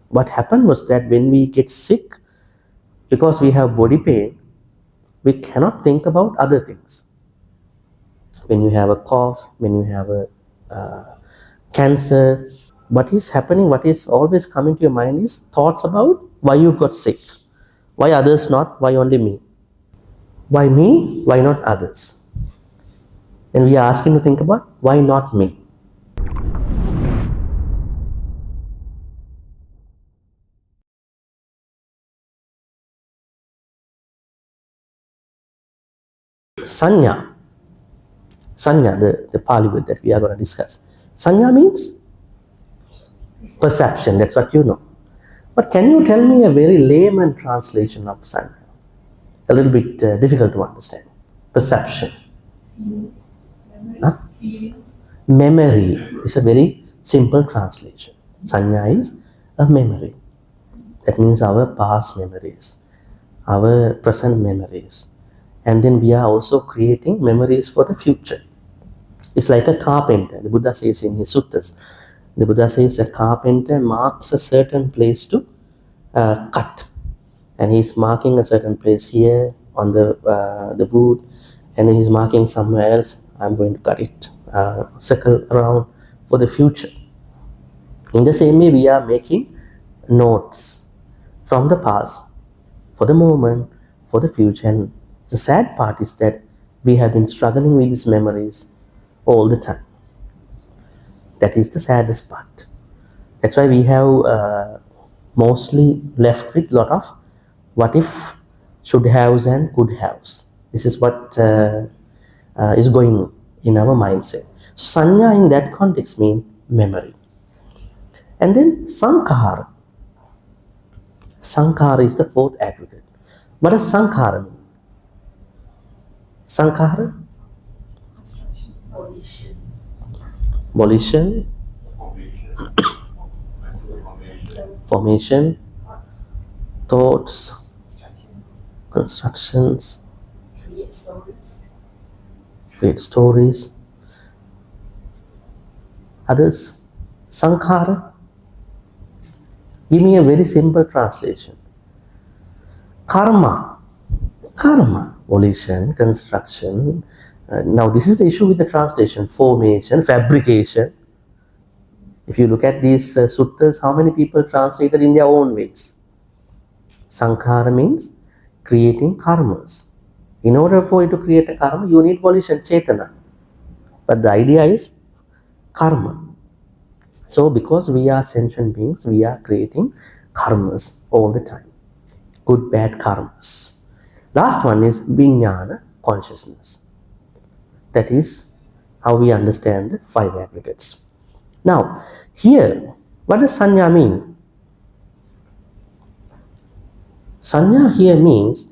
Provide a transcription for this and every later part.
What happened was that when we get sick, because we have body pain, we cannot think about other things. When you have a cough, when you have a cancer, what is happening, what is always coming to your mind is thoughts about why you got sick. Why others not? Why only me? Why me? Why not others? And we are asking to think about why not me? Saññā. Saññā, the Pali word that we are going to discuss. Saññā means perception, that's what you know. But can you tell me a very layman translation of Saññā? A little bit difficult to understand. Perception. Huh? Memory is a very simple translation. Saññā is a memory. That means our past memories, our present memories. And then we are also creating memories for the future. It's like a carpenter. The Buddha says in his suttas, the Buddha says a carpenter marks a certain place to cut. And he's marking a certain place here on the wood, and then he's marking somewhere else. I'm going to cut it, circle around for the future. In the same way, we are making notes from the past, for the moment, for the future. And the sad part is that we have been struggling with these memories all the time. That is the saddest part. That's why we have mostly left with a lot of what if, should haves and could haves. This is what is going in our mindset. So Saññā in that context means memory. And then Sankhara. Sankhara is the fourth aggregate. What does Sankhara mean? Sankhara? Volition. Formation. Thoughts. Constructions. Create stories. Others? Sankhara. Give me a very simple translation. Karma. Karma. Volition, construction. Now this is the issue with the translation. Formation, fabrication. If you look at these suttas, how many people translated in their own ways? Sankhara means creating karmas. In order for you to create a karma, you need volition, chetana. But the idea is karma. So because we are sentient beings, we are creating karmas all the time. Good, bad karmas. Last one is vijnana, consciousness. That is how we understand the 5 aggregates. Now, here, what does Saññā mean? Saññā here means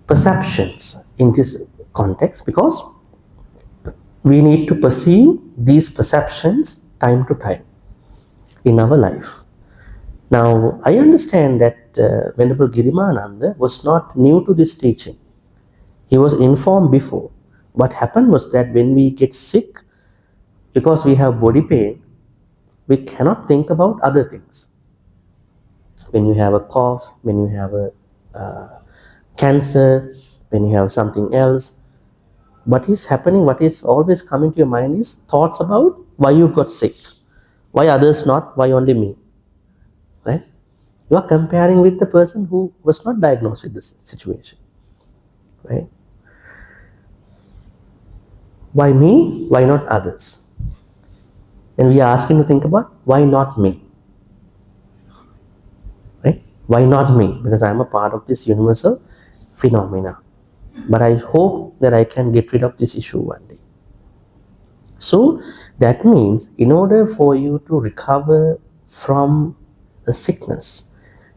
perceptions in this context, because we need to perceive these perceptions time to time in our life. Now, I understand that Venerable Girimānanda was not new to this teaching. He was informed before. What happened was that when we get sick, because we have body pain, we cannot think about other things. When you have a cough, when you have a cancer, when you have something else, what is happening, what is always coming to your mind is thoughts about why you got sick. Why others not? Why only me? Right? You are comparing with the person who was not diagnosed with this situation. Right? Why me? Why not others? And we are asking to think about why not me? Right? Why not me? Because I am a part of this universal phenomena. But I hope that I can get rid of this issue one day. So that means in order for you to recover from the sickness,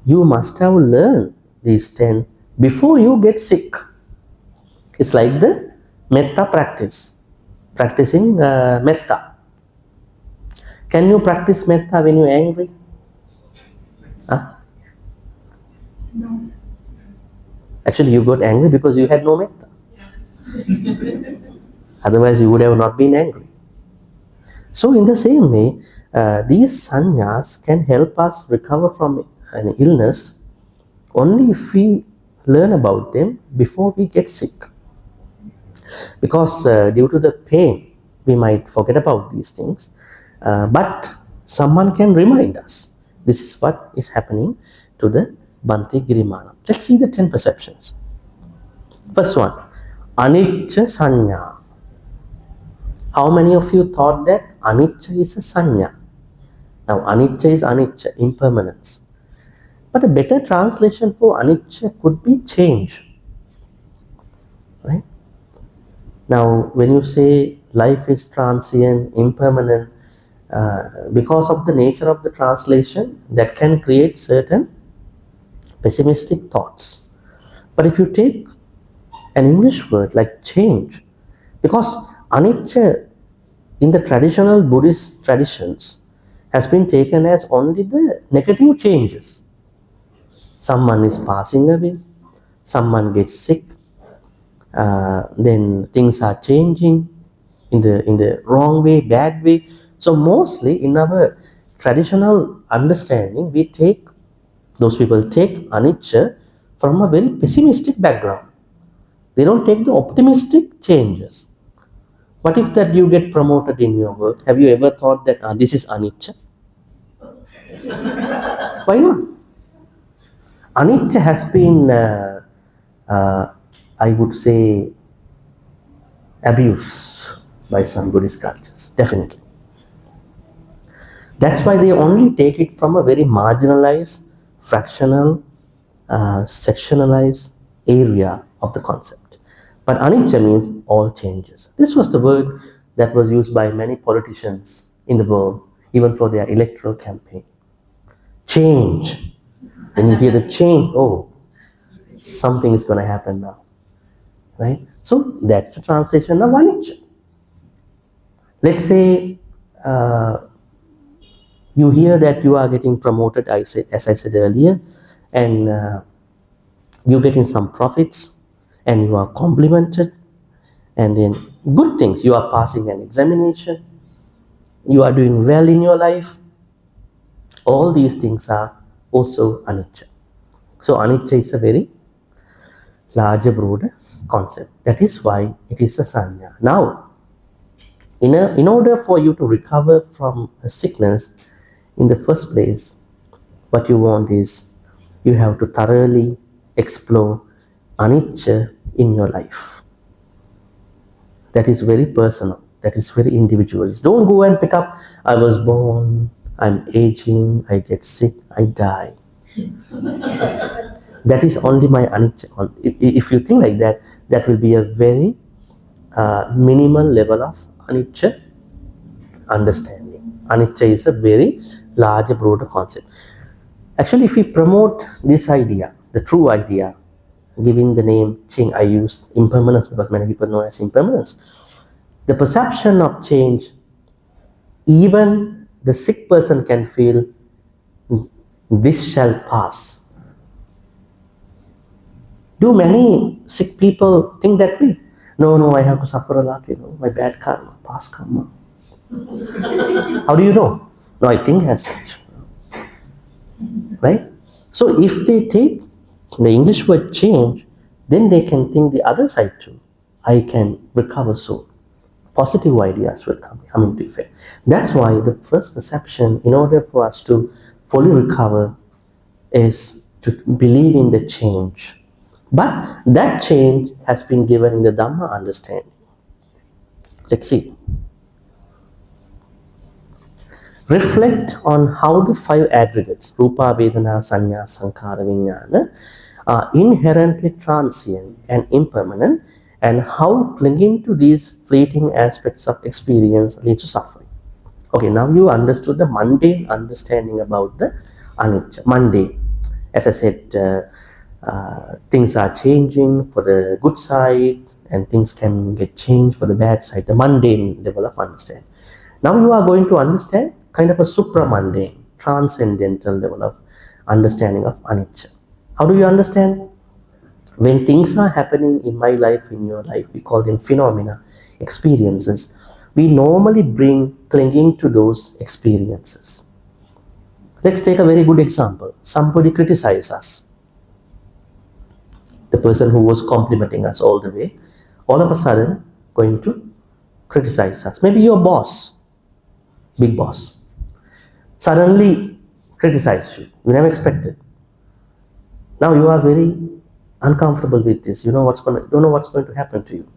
you must have learned these 10 before you get sick. It's like the metta practice, practicing metta. Can you practice metta when you're angry? Huh? No. Actually, you got angry because you had no metta. Otherwise, you would have not been angry. So in the same way, these sannyas can help us recover from an illness only if we learn about them before we get sick. Because due to the pain, we might forget about these things, but someone can remind us. This is what is happening to the Bhante Girimānanda. Let's see the 10 perceptions. First one, anicca saññā. How many of you thought that anicca is a saññā? Now, anicca is anicca, impermanence. But a better translation for anicca could be change. Right? Now, when you say life is transient, impermanent, because of the nature of the translation, that can create certain pessimistic thoughts. But if you take an English word like change, because anicca in the traditional Buddhist traditions has been taken as only the negative changes. Someone is passing away, someone gets sick, then things are changing in the wrong way, bad way. So mostly in our traditional understanding, those people take anicca from a very pessimistic background. They don't take the optimistic changes. What if that you get promoted in your work? Have you ever thought that this is anicca? Why not? Anicca has been, I would say, abused by some Buddhist cultures, definitely. That's why they only take it from a very marginalized, fractional, sectionalized area of the concept. But anicca means all changes. This was the word that was used by many politicians in the world, even for their electoral campaign. Change. When you hear the change, oh, something is going to happen now. Right? So that's the translation of anicca. Let's say you hear that you are getting promoted, as I said earlier, and you're getting some profits, and you are complimented, and then good things, you are passing an examination, you are doing well in your life. All these things are also anicca. So anicca is a very larger, broader concept. That is why it is a saññā. Now, in order for you to recover from a sickness, in the first place, what you want is you have to thoroughly explore anicca in your life. That is very personal. That is very individualist. Don't go and pick up, I was born, I'm aging, I get sick, I die. That is only my anicca. If you think like that, that will be a very minimal level of anicca understanding. Anicca is a very large, broader concept. Actually, if we promote this idea, the true idea, giving the name change, I used impermanence because many people know as impermanence. The perception of change, even the sick person can feel, this shall pass. Do many sick people think that way? No, I have to suffer a lot, my bad karma, past karma. How do you know? No, I think as such. Right? So if they take the English word change, then they can think the other side too. I can recover soon. Positive ideas will come into effect. That's why the first perception, in order for us to fully recover, is to believe in the change. But that change has been given in the Dhamma understanding. Let's see. Reflect on how the 5 aggregates, Rupa, Vedana, Saññā, Sankhara, Viññāna, are inherently transient and impermanent, and how clinging to these fleeting aspects of experience leads to suffering. Okay, now you understood the mundane understanding about the anicca. Mundane. As I said, things are changing for the good side, and things can get changed for the bad side, the mundane level of understanding. Now you are going to understand kind of a supramundane, transcendental level of understanding of anicca. How do you understand? When things are happening in my life, in your life, we call them phenomena, experiences. we normally bring clinging to those experiences. Let's take a very good example. Somebody criticizes us. The person who was complimenting us all the way, all of a sudden going to criticize us. Maybe your boss, big boss, suddenly criticize you. You never expected. Now you are very uncomfortable with this. You don't know what's going to happen to you.